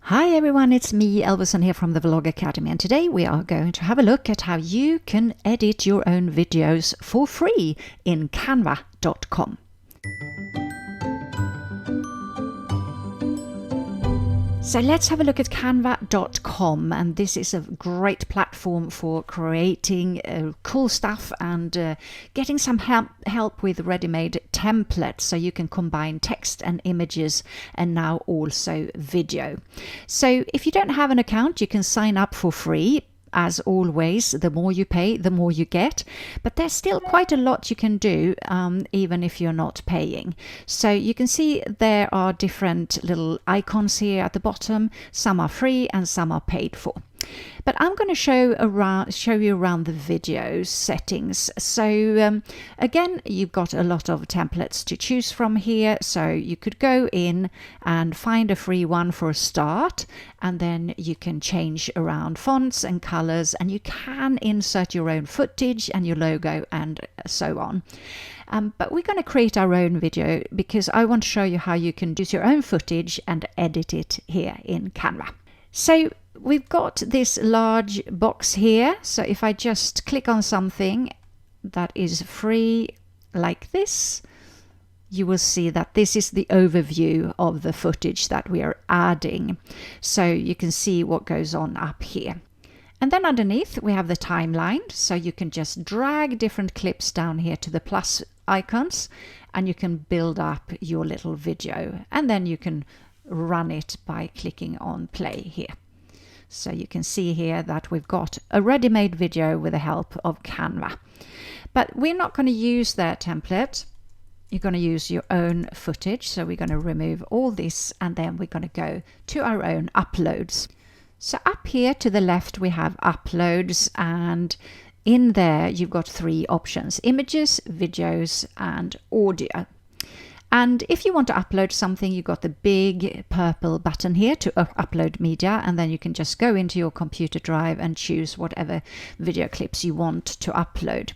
Hi everyone, it's me, Elvison here from the Vlog Academy, and today we are going to have a look at how you can edit your own videos for free in canva.com. So let's have a look at canva.com, and this is a great platform for creating cool stuff and getting some help with ready-made templates, so you can combine text and images and now also video. So if you don't have an account, you can sign up for free. As always, the more you pay, the more you get. But there's still quite a lot you can do, even if you're not paying. So you can see there are different little icons here at the bottom. Some are free and some are paid for. But I'm going to show you around the video settings. So again, you've got a lot of templates to choose from here. So you could go in and find a free one for a start, and then you can change around fonts and colors, and you can insert your own footage and your logo and so on. But we're going to create our own video because I want to show you how you can use your own footage and edit it here in Canva. So we've got this large box here. So if I just click on something that is free like this, you will see that this is the overview of the footage that we are adding. So you can see what goes on up here. And then underneath we have the timeline. So you can just drag different clips down here to the plus icons, and you can build up your little video, and then you can run it by clicking on play here. So you can see here that we've got a ready-made video with the help of Canva. But we're not going to use their template. You're going to use your own footage. So we're going to remove all this, and then we're going to go to our own uploads. So up here to the left we have uploads, and in there you've got three options: images, videos and audio. And if you want to upload something, you've got the big purple button here to upload media, and then you can just go into your computer drive and choose whatever video clips you want to upload.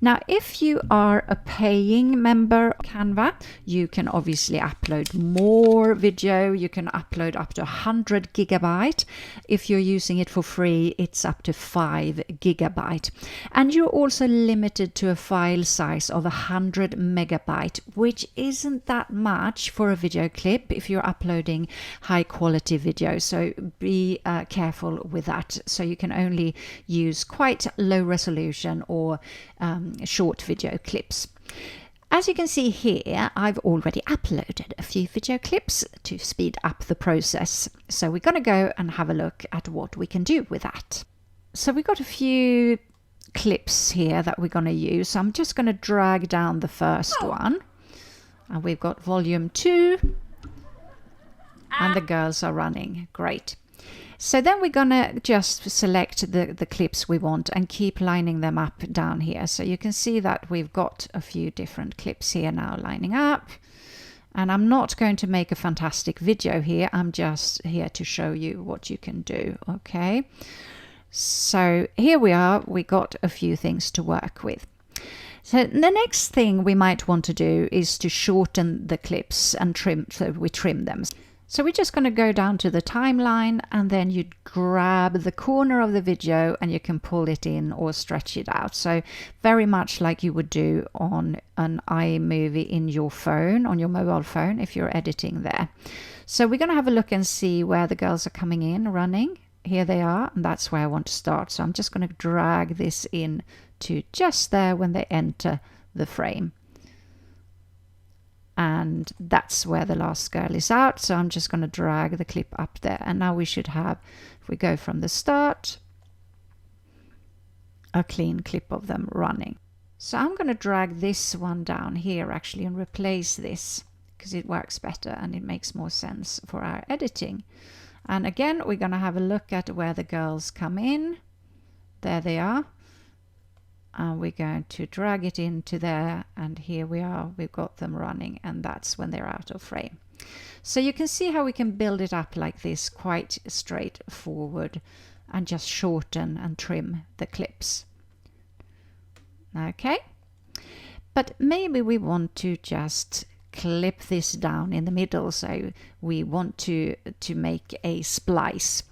Now, if you are a paying member of Canva, you can obviously upload more video. You can upload up to 100 gigabyte. If you're using it for free, it's up to 5 gigabyte. And you're also limited to a file size of 100 megabyte, which isn't that much for a video clip if you're uploading high quality video. So be careful with that. So you can only use quite low resolution or short video clips. As you can see here, I've already uploaded a few video clips to speed up the process. So we're going to go and have a look at what we can do with that. So we've got a few clips here that we're going to use. So I'm just going to drag down the first one. And we've got volume 2, and the girls are running. Great. So then we're going to just select the clips we want and keep lining them up down here. So you can see that we've got a few different clips here now lining up. And I'm not going to make a fantastic video here. I'm just here to show you what you can do. Okay. So here we are. We got a few things to work with. So the next thing we might want to do is to shorten the clips and trim, so we trim them. So we're just going to go down to the timeline, and then you grab the corner of the video and you can pull it in or stretch it out. So very much like you would do on an iMovie in your phone, on your mobile phone, if you're editing there. So we're going to have a look and see where the girls are coming in, running. Here they are, and that's where I want to start. So I'm just going to drag this in to just there when they enter the frame. And that's where the last girl is out. So I'm just going to drag the clip up there. And now we should have, if we go from the start, a clean clip of them running. So I'm going to drag this one down here actually and replace this because it works better and it makes more sense for our editing. And again, we're going to have a look at where the girls come in. There they are. And we're going to drag it into there, and here we are, we've got them running, and that's when they're out of frame. So you can see how we can build it up like this, quite straightforward, and just shorten and trim the clips. Okay, but maybe we want to just clip this down in the middle. So we want to make a splice.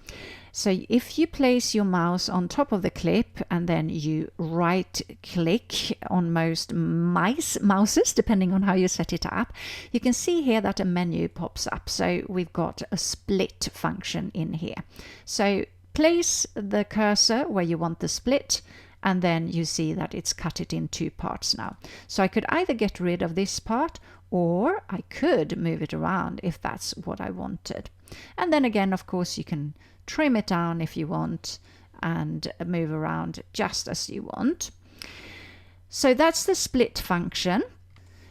So if you place your mouse on top of the clip and then you right click on most mouses, depending on how you set it up, you can see here that a menu pops up. So we've got a split function in here. So place the cursor where you want the split, and then you see that it's cut it in 2 parts now. So I could either get rid of this part, or I could move it around if that's what I wanted. And then again, of course, you can trim it down if you want and move around just as you want. So that's the split function.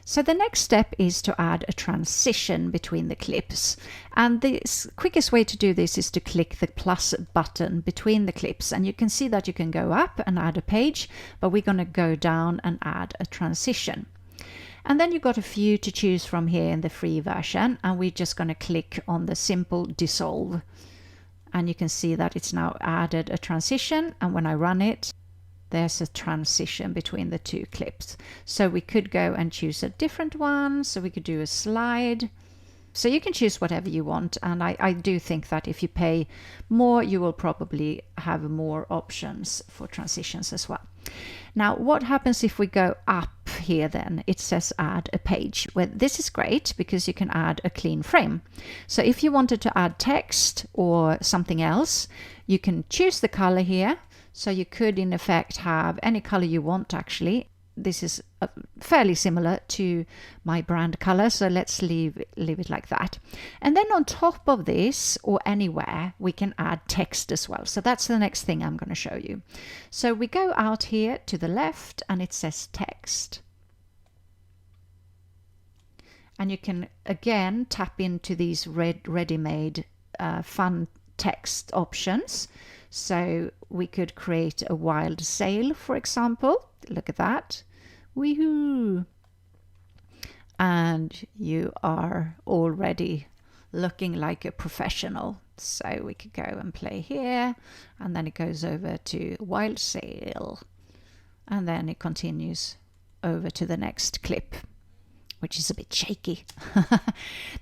So the next step is to add a transition between the clips. And the quickest way to do this is to click the plus button between the clips. And you can see that you can go up and add a page, but we're going to go down and add a transition. And then you've got a few to choose from here in the free version. And we're just going to click on the simple dissolve. And you can see that it's now added a transition. And when I run it, there's a transition between the 2 clips. So we could go and choose a different one. So we could do a slide. So you can choose whatever you want. And I do think that if you pay more, you will probably have more options for transitions as well. Now, what happens if we go up here then? It says add a page. Well, this is great because you can add a clean frame. So if you wanted to add text or something else, you can choose the color here. So you could in effect have any color you want actually. This is fairly similar to my brand color, so let's leave it like that. And then on top of this or anywhere, we can add text as well. So that's the next thing I'm going to show you. So we go out here to the left and it says text. And you can again tap into these ready-made fun text options. So we could create a wild sale, for example. Look at that. Woohoo! And you are already looking like a professional. So we could go and play here, and then it goes over to wild sale, and then it continues over to the next clip, which is a bit shaky.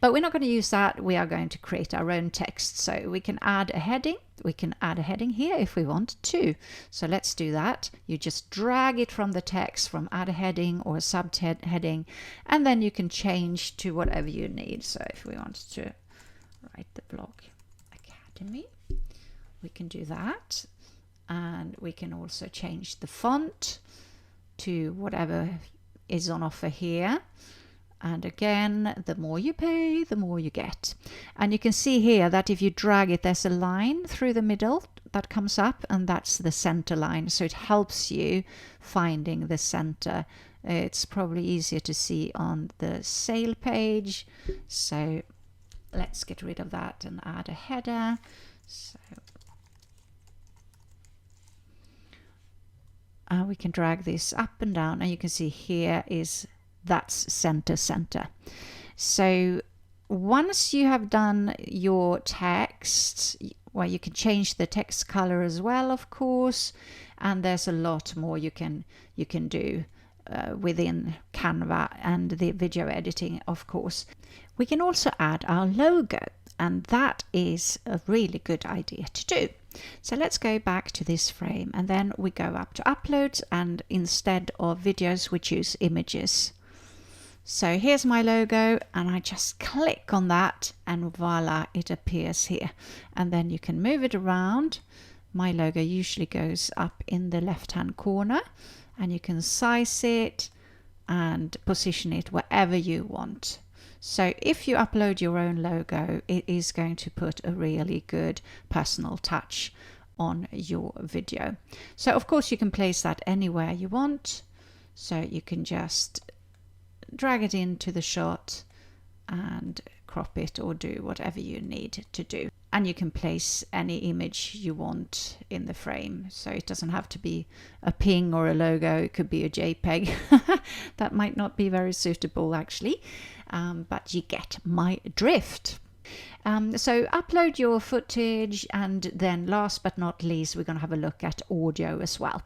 But we're not going to use that. We are going to create our own text. So we can add a heading. We can add a heading here if we want to. So let's do that. You just drag it from the text, from add a heading or a subheading, and then you can change to whatever you need. So if we wanted to write the blog academy, we can do that. And we can also change the font to whatever is on offer here. And again, the more you pay, the more you get. And you can see here that if you drag it, there's a line through the middle that comes up, and that's the center line. So it helps you finding the center. It's probably easier to see on the sale page. So let's get rid of that and add a header. So we can drag this up and down, and you can see here is that's center. So once you have done your text, well, you can change the text color as well, of course, and there's a lot more you can do within Canva and the video editing, of course. We can also add our logo, and that is a really good idea to do. So let's go back to this frame, and then we go up to uploads, and instead of videos we choose images. So here's my logo, and I just click on that, and voila, it appears here. And then you can move it around. My logo usually goes up in the left hand corner, and you can size it and position it wherever you want. So if you upload your own logo, it is going to put a really good personal touch on your video. So of course you can place that anywhere you want. So you can just drag it into the shot and crop it or do whatever you need to do. And you can place any image you want in the frame. So it doesn't have to be a ping or a logo. It could be a JPEG. That might not be very suitable actually, but you get my drift. So upload your footage, and then last but not least, we're going to have a look at audio as well.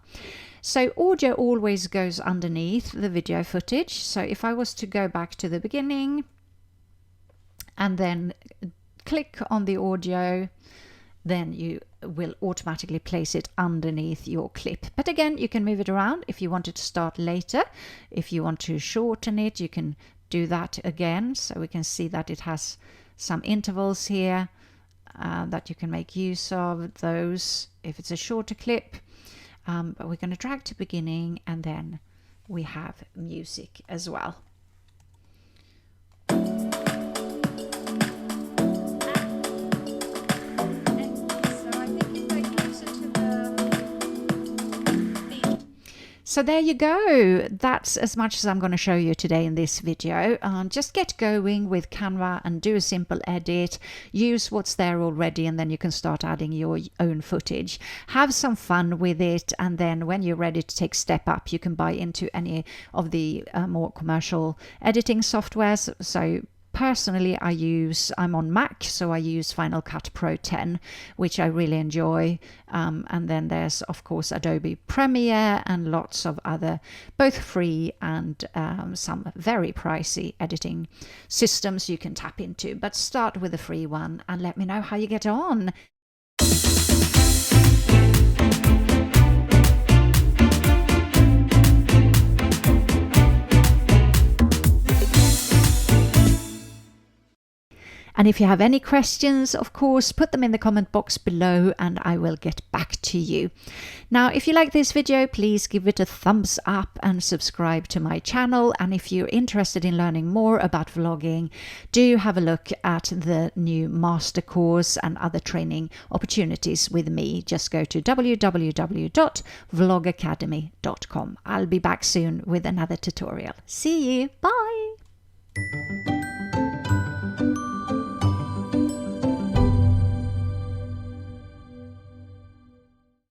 So audio always goes underneath the video footage. So if I was to go back to the beginning and then click on the audio, then you will automatically place it underneath your clip. But again, you can move it around if you want it to start later. If you want to shorten it, you can do that again. So we can see that it has some intervals here that you can make use of those if it's a shorter clip. But we're going to drag to beginning, and then we have music as well. So there you go. That's as much as I'm going to show you today in this video. Just get going with Canva and do a simple edit. Use what's there already, and then you can start adding your own footage. Have some fun with it, and then when you're ready to take step up, you can buy into any of the more commercial editing softwares. So personally, I'm on Mac, so I use Final Cut Pro 10, which I really enjoy. And then there's, of course, Adobe Premiere and lots of other, both free and some very pricey editing systems you can tap into. But start with a free one and let me know how you get on. And if you have any questions, of course, put them in the comment box below and I will get back to you. Now, if you like this video, please give it a thumbs up and subscribe to my channel. And if you're interested in learning more about vlogging, do have a look at the new master course and other training opportunities with me. Just go to www.vlogacademy.com. I'll be back soon with another tutorial. See you. Bye.